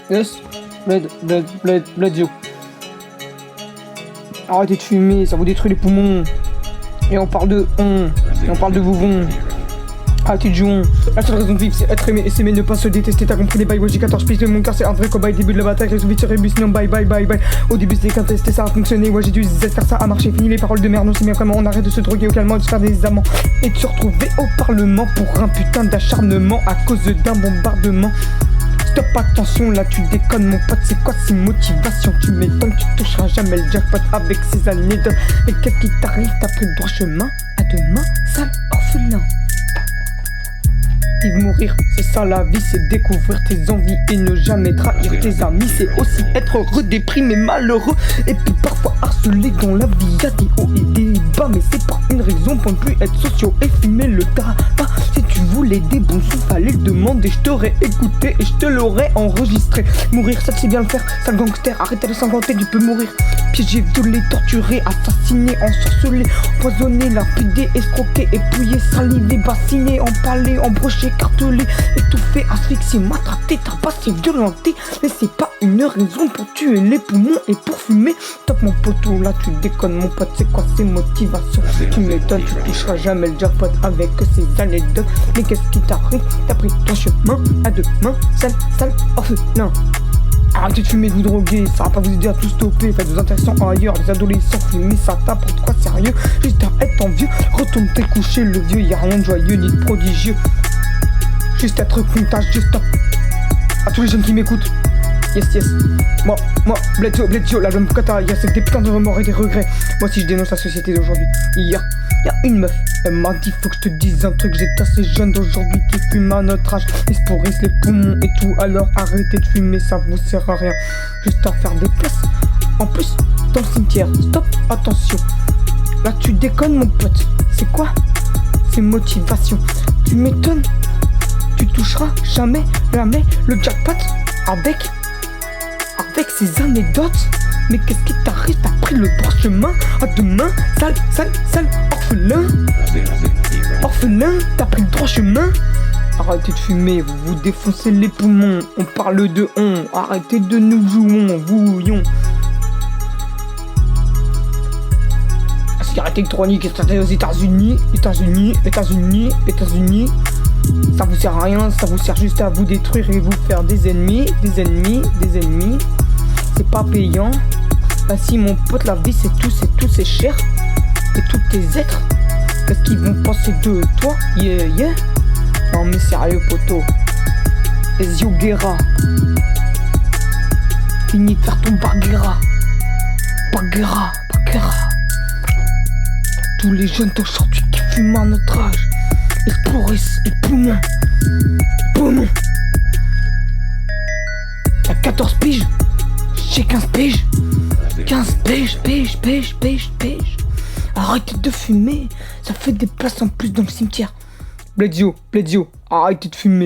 Yes, Bled, yo. Arrêtez de fumer, ça vous détruit les poumons. Et on parle de et on parle de vouvon. Arrêtez de jouer. La seule raison de vivre, c'est être aimé et s'aimer, ne pas se détester. T'as compris les bails, ouais, j'ai 14 pistes, mon cœur c'est un vrai cobaye. Début de la bataille, résolu de rébus, non, bye. Au début c'était qu'un test et ça a fonctionné. Ouais, j'ai dû Z car ça a marché. Fini les paroles de merde, non, c'est bien vraiment. On arrête de se droguer au calme, de se faire des amants et de se retrouver au parlement pour un putain d'acharnement à cause d'un bombardement. Stop, attention, là tu déconnes mon pote, c'est quoi ces motivations? Tu m'étonnes, tu toucheras jamais le jackpot avec ces anecdotes. Mais qu'est-ce qui t'arrive? T'as pris le droit chemin. À demain, sale orphelin. Vivre, mourir, c'est ça la vie, c'est découvrir tes envies et ne jamais trahir tes amis. C'est aussi être heureux, déprimé, malheureux et puis parfois harcelé dans la vie. Y'a des hauts et des bas, mais c'est pas une raison pour ne plus être sociaux et fumer le tabac. Si tu voulais des bons sous, fallait le demander, je t'aurais écouté et je te l'aurais enregistré. Mourir, ça c'est bien le faire, sale gangster, arrête de s'inventer, tu peux mourir. Piégé, violé, torturé, assassiné, ensorcelé, empoisonné, lapidé, escroqué, épouillé, salivé, bassiné, empalé, embroché, cartelé, étouffé, asphyxié, maltraité, tabassé, violenté. Mais c'est pas une raison pour tuer les poumons et pour fumer. Top mon poteau, là tu déconnes mon pote, c'est quoi ces motivations? Tu m'étonnes, tu toucheras jamais le jackpot avec ces anecdotes. Mais qu'est-ce qui t'arrive? T'as pris ton chemin, à demain, sale orphelin. Arrêtez de fumer, de vous droguer, ça va pas vous aider à tout stopper. Faites vos interactions ailleurs, les adolescents fumer, ça t'apporte quoi sérieux? Juste à être envieux, retourne te coucher le vieux, y'a rien de joyeux ni de prodigieux. Juste être contagieux, stop. À tous les jeunes qui m'écoutent, yes. Moi, Bledjo, l'album Kata, y'a des putains de remords et des regrets. Moi si je dénonce la société d'aujourd'hui, y'a une meuf, elle m'a dit faut que je te dise un truc. J'étais assez jeune d'aujourd'hui qui fument à notre âge, ils se pourrissent les poumons et tout. Alors arrêtez de fumer, ça vous sert à rien, juste à faire des places. En plus, dans le cimetière, stop, attention. Là tu déconnes mon pote, c'est quoi ces motivations? Tu m'étonnes, tu toucheras jamais le jackpot avec ces anecdotes. Mais qu'est-ce qui t'arrive? T'as pris le droit chemin. À demain, sale orphelin, t'as pris le droit chemin. Arrêtez de fumer, vous vous défoncez les poumons. On parle de arrêtez de nous jouons, vouillons. La cigarette électronique est installée aux États-Unis. Ça vous sert à rien, ça vous sert juste à vous détruire et vous faire des ennemis. C'est pas payant. Bah si mon pote, la vie c'est tout, c'est cher. Et tous tes êtres, qu'est-ce qu'ils vont penser de toi? Yeah. Non mais sérieux poteau. Ezio Guerra. Fini de faire ton Baguera. Tous les jeunes d'aujourd'hui qui fument à notre âge, ils se pourrissent les poumons. T'as 14 piges, j'ai 15 piges. 15 piges. Arrêtez de fumer, ça fait des places en plus dans le cimetière. Bledjo, arrêtez de fumer.